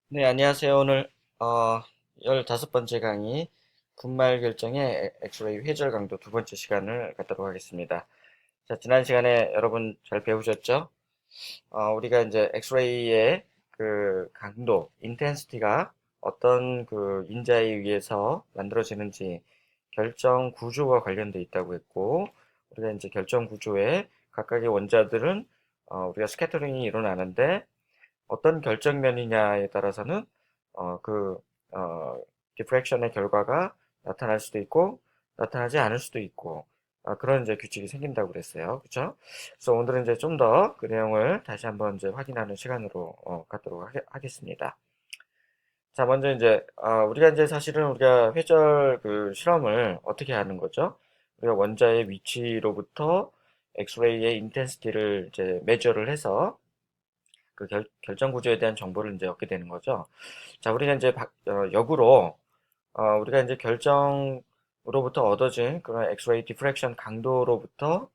네, 안녕하세요. 오늘 15번째 강의 분말 결정의 엑스레이 회절 강도 두 번째 시간을 갖도록 하겠습니다. 자, 지난 시간에 여러분 잘 배우셨죠? 우리가 이제 엑스레이의 그 강도, 인텐시티가 어떤 그 인자에 의해서 만들어지는지 결정 구조와 관련돼 있다고 했고, 우리가 이제 결정 구조에 각각의 원자들은 우리가 스캐터링이 일어나는데 어떤 결정면이냐에 따라서는 그 디프렉션의 결과가 나타날 수도 있고 나타나지 않을 수도 있고 그런 이제 규칙이 생긴다고 그랬어요. 그렇죠? 그래서 오늘은 이제 좀 더 그 내용을 다시 한번 이제 확인하는 시간으로 갖도록 하겠습니다. 자, 먼저 이제 우리가 이제 사실은 우리가 회절 그 실험을 어떻게 하는 거죠? 우리가 원자의 위치로부터 엑스레이의 인텐시티를 이제 매저를 해서 그 결정 구조에 대한 정보를 이제 얻게 되는 거죠. 자, 우리가 이제 역으로 우리가 이제 결정으로부터 얻어진 그런 엑스레이 디프렉션 강도로부터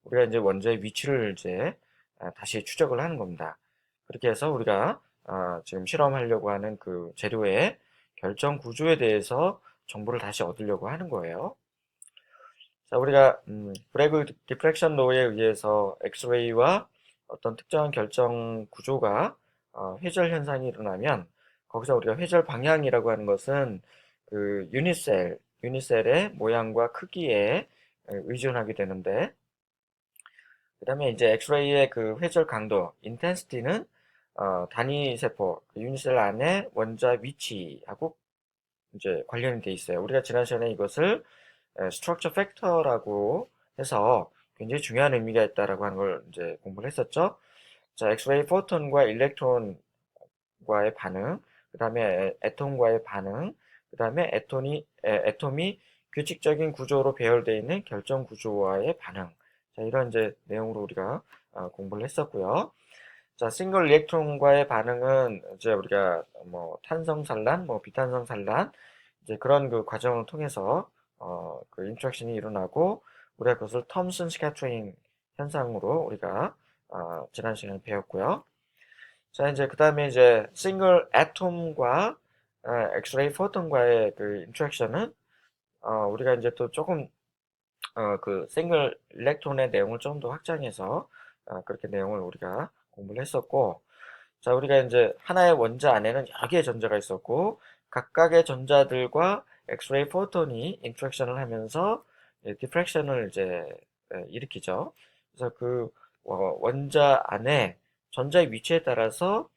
우리가 이제 원자의 위치를 이제 다시 추적을 하는 겁니다. 그렇게 해서 우리가 지금 실험하려고 하는 그 재료의 결정 구조에 대해서 정보를 다시 얻으려고 하는 거예요. 자, 우리가 브래그 디프렉션 로에 의해서 엑스레이와 어떤 특정한 결정 구조가 회절 현상이 일어나면 거기서 우리가 회절 방향이라고 하는 것은 그 유니셀의 모양과 크기에 의존하게 되는데 그다음에 이제 엑스레이의 그 회절 강도, 인텐시티는 단위 세포, 그 유니셀 안에 원자 위치하고 이제 관련이 돼 있어요. 우리가 지난 시간에 이것을 스트럭처 팩터라고 해서 굉장히 중요한 의미가 있다라고 하는 걸 이제 공부를 했었죠. 자, 엑스레이 포톤과 일렉트론과의 반응, 그 다음에 애톰과의 반응, 그 다음에 애톰이 규칙적인 구조로 배열되어 있는 결정 구조와의 반응. 자, 이런 이제 내용으로 우리가 공부를 했었고요. 자, 싱글 일렉트론과의 반응은 이제 우리가 뭐 탄성 산란, 뭐 비탄성 산란, 이제 그런 그 과정을 통해서 그 인터랙션이 일어나고 우리가 그것을 톰슨 스캐터링 현상으로 우리가 지난 시간에 배웠고요. 자, 이제 그다음에 이제 싱글 애톰과 엑스레이 포톤과의 그 인터랙션은 우리가 이제 또 조금 그 싱글 일렉트론의 내용을 좀 더 확장해서 그렇게 내용을 우리가 공부를 했었고 자, 우리가 이제 하나의 원자 안에는 여러 개의 전자가 있었고, 각각의 전자들과 엑스레이 포톤이 인터랙션을 하면서 디프렉션을 이제 일으키죠. 그래서 그 원자 안에 전자의 위치에 따라서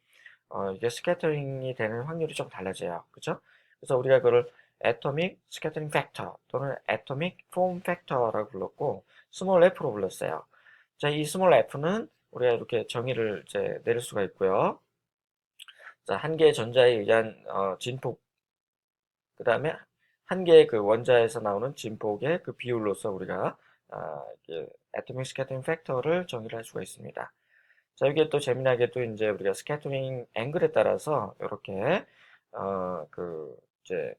이게 스캐터링이 되는 확률이 좀 달라져요. 그죠? 그래서 우리가 그걸 atomic scattering factor 또는 atomic form factor라고 불렀고, 스몰 f로 불렀어요. 자, 이 스몰 f는 우리가 이렇게 정의를 이제 내릴 수가 있고요. 자, 한 개의 전자에 의한 진폭, 그 다음에 한 개의 그 원자에서 나오는 진폭의 그 비율로서 우리가 이게 atomic scattering factor를 정의를 할 수가 있습니다. 자, 이게 또 재미나게도 이제 우리가 스캐터링 앵글에 따라서 이렇게 그 이제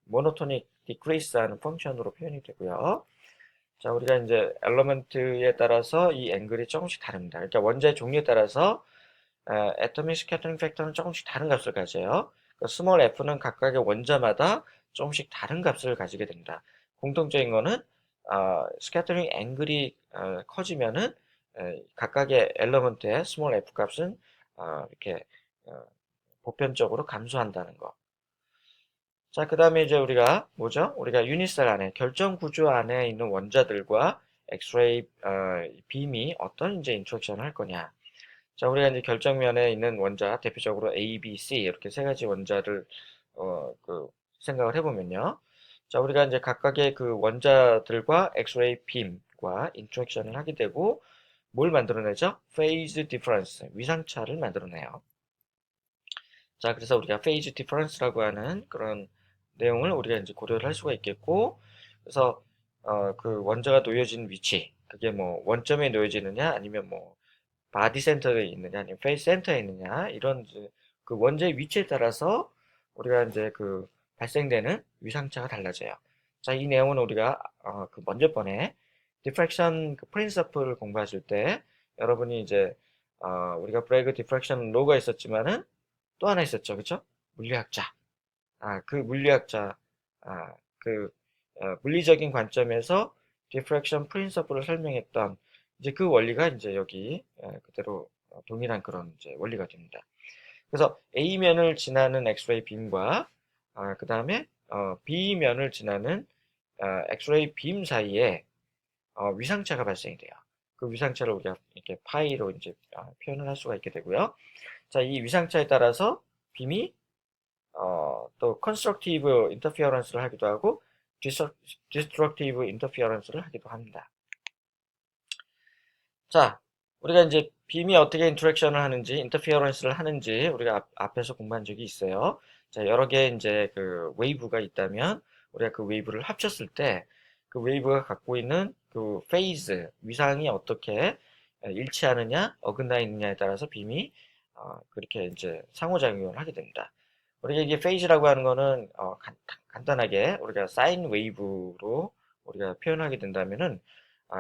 모노토닉 디크리스 하는 펑션으로 표현이 되고요. 자, 우리가 이제 엘러먼트에 따라서 이 앵글이 조금씩 다릅니다. 그러니까 원자의 종류에 따라서 애토믹 스캐터링 팩터는 조금씩 다른 값을 가져요. 그 스몰 f는 각각의 원자마다 조금씩 다른 값을 가지게 됩니다. 공통적인 거는 스캐터링 앵글이 커지면은 각각의 엘러먼트의 스몰 f 값은 이렇게 어, 보편적으로 감소한다는 거. 자, 그 다음에 이제 우리가 뭐죠? 우리가 유니셀 안에 결정 구조 안에 있는 원자들과 엑스레이 빔이 어떤 이제 인터랙션을 할 거냐. 자, 우리가 이제 결정면에 있는 원자, 대표적으로 A, B, C 이렇게 세 가지 원자를 그 생각을 해보면요. 자, 우리가 이제 각각의 그 원자들과 엑스레이 빔과 인터랙션을 하게 되고 뭘 만들어내죠? 페이즈 디퍼런스, 위상차를 만들어내요. 자, 그래서 우리가 페이즈 디퍼런스라고 하는 그런 내용을 우리가 이제 고려를 할 수가 있겠고, 그래서 그 원자가 놓여진 위치, 그게 뭐 원점에 놓여지느냐, 아니면 뭐 바디 센터에 있느냐, 아니면 페이스 센터에 있느냐, 이런 이제 그 원자의 위치에 따라서 우리가 이제 그 발생되는 위상차가 달라져요. 자, 이 내용은 우리가 그 먼저 번에 디프렉션 그 프린서플을 공부하실 때 여러분이 이제 우리가 브레이크 디프렉션 로가 있었지만은 또 하나 있었죠. 그쵸? 물리학자. 그 물리학자, 그, 물리적인 관점에서 디프렉션 프린서플을 설명했던 이제 그 원리가 이제 여기 그대로 동일한 그런 이제 원리가 됩니다. 그래서 A면을 지나는 엑스레이 빔과 그 다음에 B면을 지나는 엑스레이 빔 사이에 위상차가 발생이 돼요. 그 위상차를 우리가 이렇게 파이로 이제 표현을 할 수가 있게 되고요. 자, 이 위상차에 따라서 빔이 또 컨스트럭티브 인터피어런스를 하기도 하고 디스트럭티브 인터피어런스를 하기도 합니다. 자, 우리가 이제 빔이 어떻게 인터랙션을 하는지, 인터피어런스를 하는지 우리가 앞에서 공부한 적이 있어요. 자, 여러 개의 이제 그 웨이브가 있다면 우리가 그 웨이브를 합쳤을 때 그 웨이브가 갖고 있는 그 페이즈, 위상이 어떻게 일치하느냐, 어긋나 있느냐에 따라서 빔이 그렇게 이제 상호작용을 하게 됩니다. 우리가 이게 페이즈라고 하는 거는 간단하게 우리가 사인 웨이브로 우리가 표현하게 된다면은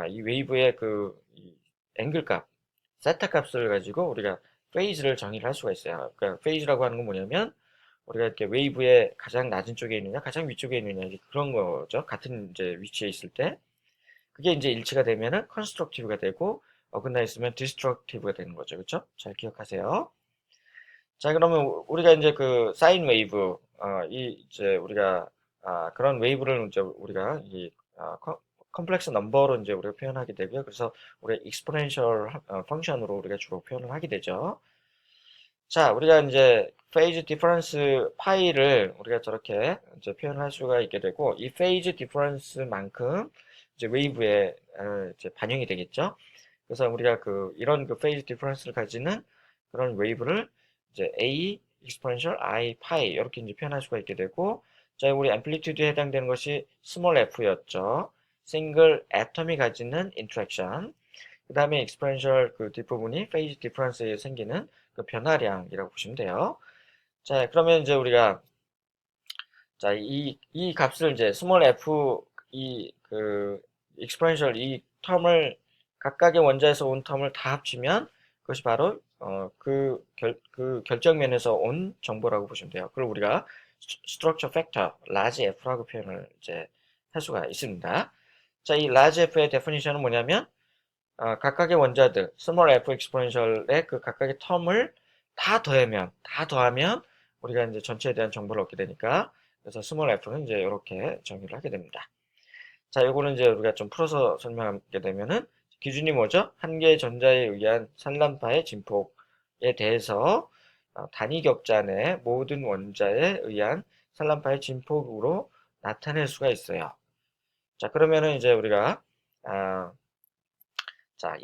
이 웨이브의 이 앵글 값, 세타 값을 가지고 우리가 페이즈를 정의를 할 수가 있어요. 그러니까 페이즈라고 하는 건 뭐냐면 우리가 이렇게 웨이브의 가장 낮은 쪽에 있느냐, 가장 위쪽에 있느냐 이제 그런 거죠. 같은 이제 위치에 있을 때 그게 이제 일치가 되면은 컨스트럭티브가 되고 어긋나 있으면 디스트럭티브가 되는 거죠. 그렇죠? 잘 기억하세요. 자, 그러면 우리가 이제 그 사인 웨이브, 이 이제 우리가 그런 웨이브를 이제 우리가 이 컴플렉스 넘버로 이제 우리가 표현하게 되고요. 그래서 우리가 익스포넨셜 펑션으로 우리가 주로 표현을 하게 되죠. 자, 우리가 이제 페이즈 디퍼런스 파이를 우리가 저렇게 이제 표현할 수가 있게 되고 이 페이즈 디퍼런스만큼 이제 웨이브에 이제 반영이 되겠죠. 그래서 우리가 이런 페이즈 디퍼런스를 가지는 그런 웨이브를 이제 A exponential I 파이 이렇게 이제 표현할 수가 있게 되고 자, 우리 앰플리튜드에 해당되는 것이 스몰 f였죠. 싱글 애텀이 가지는 인터랙션. 그다음에 exponential 그 뒷부분이 페이즈 디퍼런스에 생기는 그 변화량이라고 보시면 돼요. 자, 그러면 이제 우리가 자, 이 값을 이제 스몰 f exponential 이 텀을 각각의 원자에서 온 텀을 다 합치면 그것이 바로 그 결정면에서 온 정보라고 보시면 돼요. 그걸 우리가 structure factor large F라고 표현을 이제 할 수가 있습니다. 자, 이 large F의 definition은 뭐냐면 각각의 원자들 스몰 f exponential의 그 각각의 텀을 다 더하면 우리가 이제 전체에 대한 정보를 얻게 되니까 그래서 스몰 f는 이제 이렇게 정의를 하게 됩니다. 자, 요거는 이제 우리가 좀 풀어서 설명하게 되면은 기준이 뭐죠? 한 개의 전자에 의한 산란파의 진폭에 대해서 단위 격자 내 모든 원자에 의한 산란파의 진폭으로 나타낼 수가 있어요. 자, 그러면은 이제 우리가 아, 자,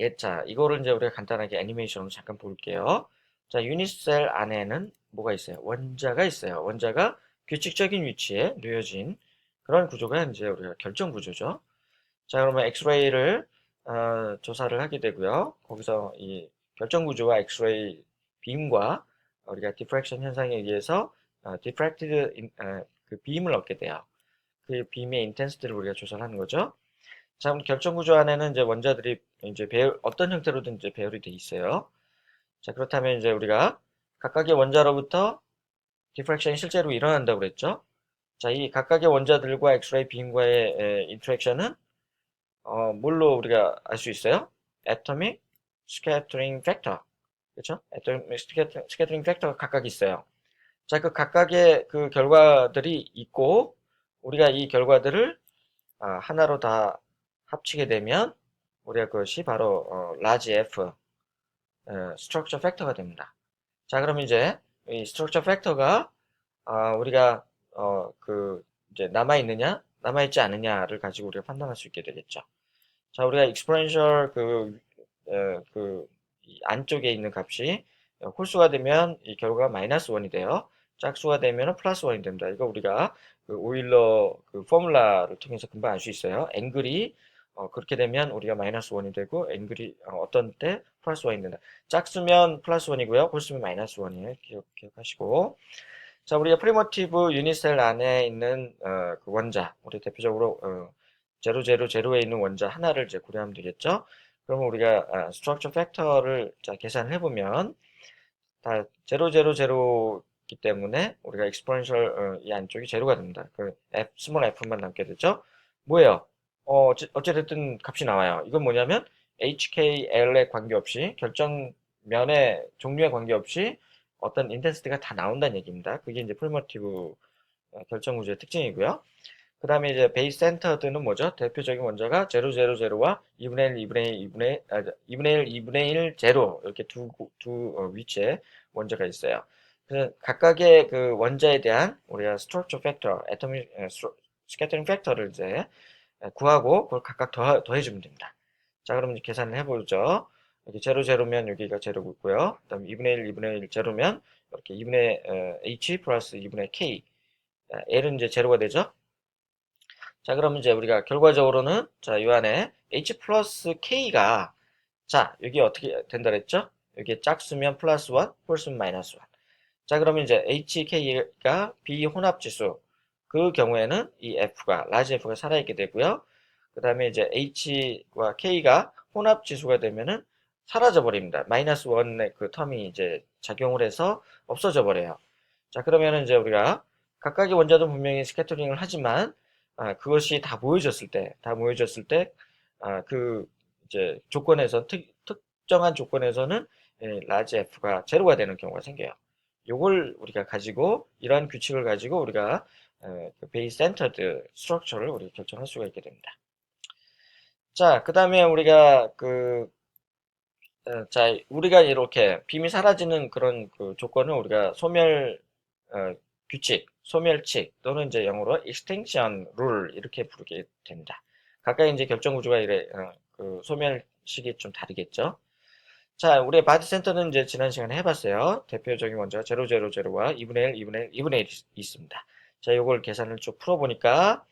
이거를 이제 우리가 간단하게 애니메이션으로 잠깐 볼게요. 자, 유닛셀 안에는 뭐가 있어요? 원자가 있어요. 원자가 규칙적인 위치에 놓여진 그런 구조가 이제 우리가 결정 구조죠. 자, 그러면 엑스레이를 조사를 하게 되고요. 거기서 이 결정 구조와 엑스레이 빔과 우리가 디프렉션 현상에 의해서 디프렉티드 그 빔을 얻게 돼요. 그 빔의 인텐시티를 우리가 조사를 하는 거죠. 자, 그럼 결정 구조 안에는 이제 원자들이 이제 어떤 형태로든 이제 배열이 돼 있어요. 자, 그렇다면 이제 우리가 각각의 원자로부터 디프렉션이 실제로 일어난다고 그랬죠. 자, 이 각각의 원자들과 엑스레이 빔과의 인터랙션은 뭘로 우리가 알 수 있어요? Atomic Scattering Factor. 그렇죠? Atomic Scattering Factor가 각각 있어요. 자, 그 각각의 그 결과들이 있고 우리가 이 결과들을 하나로 다 합치게 되면 우리가 그것이 바로 large F structure factor가 됩니다. 자, 그럼 이제 이 structure factor가 우리가 이제 남아 있느냐, 남아 있지 않느냐를 가지고 우리가 판단할 수 있게 되겠죠. 자, 우리가 exponential 이 안쪽에 있는 값이 홀수가 되면 이 결과가 마이너스 1이 돼요. 짝수가 되면 플러스 1이 됩니다. 이거 우리가 그 오일러 그 포뮬라를 통해서 금방 알 수 있어요. 앵글이 그렇게 되면 우리가 마이너스 1이 되고 앵글이 어떤 때 플러스 1이 된다. 짝수면 플러스 1이고요. 홀수면 마이너스 1이에요. 기억하시고. 자, 우리가 프리모티브 유니셀 안에 있는 그 원자, 우리 대표적으로 000에 있는 원자 하나를 이제 고려하면 되겠죠. 그러면 우리가 스트럭처 팩터를 자 계산을 해보면 다 0, 0, 0이기 때문에 우리가 exponential 이 안쪽이 제로가 됩니다. 그 스몰 f만 남게 되죠. 뭐예요? 어찌됐든 값이 나와요. 이건 뭐냐면 HKL에 관계없이 결정면의 종류에 관계없이 어떤 인텐시티가 다 나온다는 얘기입니다. 그게 이제 프리머티브 결정 구조의 특징이고요. 그 다음에 이제 베이스 센터드는 뭐죠? 대표적인 원자가 0, 0, 0와 2분의 1, 2분의 1, 2분의 1, 2분의 1, 0 이렇게 두 위치에 원자가 있어요. 그래서 각각의 그 원자에 대한 우리가 structure factor, atomic scattering factor를 이제 구하고 그걸 각각 더해주면 됩니다. 자, 그럼 이제 계산을 해보죠. 여기 0, 0면 여기가 0고있고요. 그 다음에 2분의 1, 2분의 1, 0면 이렇게 2분의 h 플러스 2분의 k. L은 이제 0가 되죠. 자, 그러면 이제 우리가 결과적으로는 자, 이 안에 h 플러스 k가 자, 여기 어떻게 된다 그랬죠? 여기 짝수면 플러스 1, 홀수면 마이너스 1. 자, 그러면 이제 HK가 비혼합지수. 그 경우에는 이 F가, 라지 F가 살아있게 되고요. 그 다음에 이제 H와 K가 혼합지수가 되면은 사라져 버립니다. 마이너스 1의 그 텀이 이제 작용을 해서 없어져 버려요. 자, 그러면은 이제 우리가 각각의 원자도 분명히 스캐터링을 하지만, 그것이 다 모여졌을 때, 그 이제 조건에서, 특정한 조건에서는 라지 F가 제로가 되는 경우가 생겨요. 요걸 우리가 가지고 이러한 규칙을 가지고 우리가 그 베이스 센터드 스트럭처를 우리가 결정할 수가 있게 됩니다. 자, 그 다음에 우리가 자, 우리가 이렇게 빔이 사라지는 그런 그 조건을 우리가 소멸 규칙, 소멸칙 또는 이제 영어로 extinction rule 이렇게 부르게 됩니다. 각각 이제 결정 구조가 이래 그 소멸식이 좀 다르겠죠. 자, 우리의 바디 센터는 이제 지난 시간에 해봤어요. 대표적인 원자가 000와 2분의 1, 2분의 1, 2분의 1이 있습니다. 자, 요걸 계산을 쭉 풀어보니까,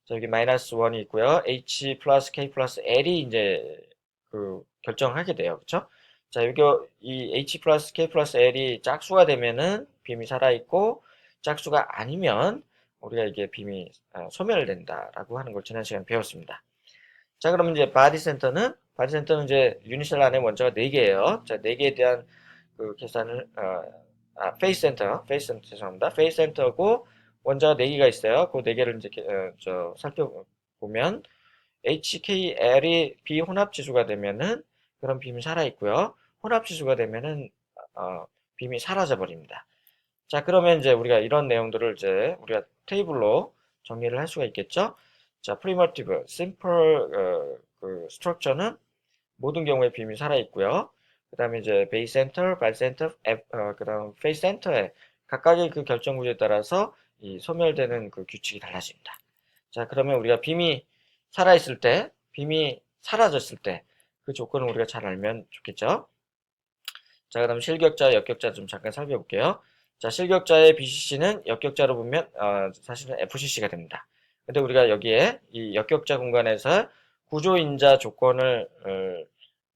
자, 여기 마이너스 1이 있고요. H 플러스 K 플러스 L이 이제 그 결정하게 돼요. 그쵸? 자, 여기 이 H 플러스 K 플러스 L이 짝수가 되면은 빔이 살아있고, 짝수가 아니면 우리가 이게 빔이 소멸된다라고 하는 걸 지난 시간에 배웠습니다. 자, 그러면 이제 바디 센터는 이제 유니셀 안에 원자가 4개예요. 자, 4개에 대한 그 계산을, 페이스 센터, 죄송합니다. 페이스 센터고, 원자가 4개가 있어요. 그 4개를 이제, 살펴보면, HKL이 비혼합 지수가 되면은, 그런 빔이 살아있고요. 혼합 지수가 되면은, 빔이 사라져 버립니다. 자, 그러면 이제 우리가 이런 내용들을 이제 우리가 테이블로 정리를 할 수가 있겠죠? 자, 프리머티브, 심플, 그 스트럭처는 모든 경우에 빔이 살아있고요. 그 다음에 이제 베이스 센터, 발 센터, 그 다음 페이스 센터에 각각의 그 결정 구조에 따라서 이 소멸되는 그 규칙이 달라집니다. 자, 그러면 우리가 빔이 살아있을 때, 빔이 사라졌을 때, 그 조건을 우리가 잘 알면 좋겠죠? 자, 그럼 실격자, 역격자 좀 잠깐 살펴볼게요. 자, 실격자의 BCC는 역격자로 보면 사실은 FCC가 됩니다. 근데 우리가 여기에 이 역격자 공간에서 구조인자 조건을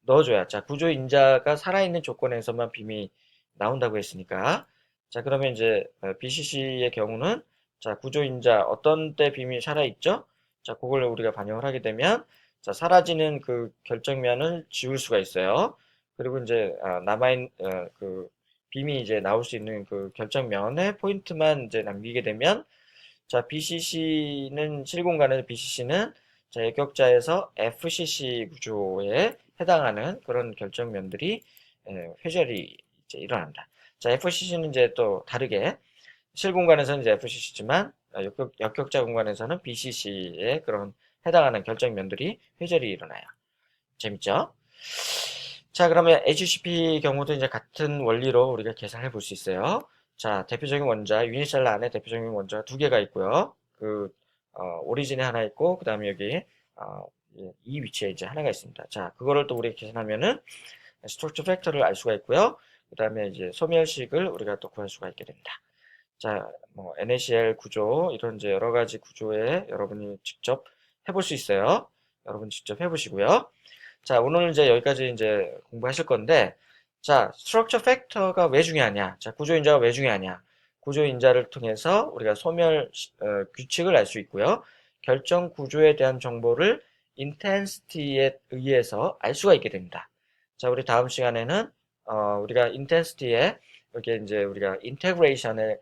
넣어줘야. 자, 구조인자가 살아있는 조건에서만 빔이 나온다고 했으니까. 자, 그러면 이제 BCC의 경우는 자, 구조인자 어떤 때 빔이 살아있죠? 자, 그걸 우리가 반영을 하게 되면 자, 사라지는 그 결정면을 지울 수가 있어요. 그리고 이제 남아있는 그 빔이 이제 나올 수 있는 그 결정면에 포인트만 이제 남기게 되면 자, BCC는 실공간에서 BCC는 자, 역격자에서 FCC 구조에 해당하는 그런 결정면들이 회절이 이제 일어난다. 자, FCC는 이제 또 다르게 실공간에서는 이제 FCC지만 역격자 공간에서는 BCC에 그런 해당하는 결정면들이 회절이 일어나요. 재밌죠? 자, 그러면 HCP 경우도 이제 같은 원리로 우리가 계산해 볼 수 있어요. 자, 대표적인 원자, 유니셀러 안에 대표적인 원자가 2개가 있고요. 오리진에 하나 있고, 그 다음에 여기, 어, 이 위치에 이제 하나가 있습니다. 자, 그거를 또 우리가 계산하면은, 스트럭처 팩터를 알 수가 있고요. 그 다음에 이제 소멸식을 우리가 또 구할 수가 있게 됩니다. 자, 뭐, NaCl 구조, 이런 이제 여러 가지 구조에 여러분이 직접 해볼 수 있어요. 여러분 직접 해보시고요. 자, 오늘 이제 여기까지 이제 공부하실 건데, 자, 스트럭처 팩터가 왜 중요하냐? 자, 구조인자가 왜 중요하냐? 구조인자를 통해서 우리가 소멸 규칙을 알 수 있고요. 결정 구조에 대한 정보를 인텐시티에 의해서 알 수가 있게 됩니다. 자, 우리 다음 시간에는 우리가 인텐시티의 여기에 이제 우리가 인테그레이션의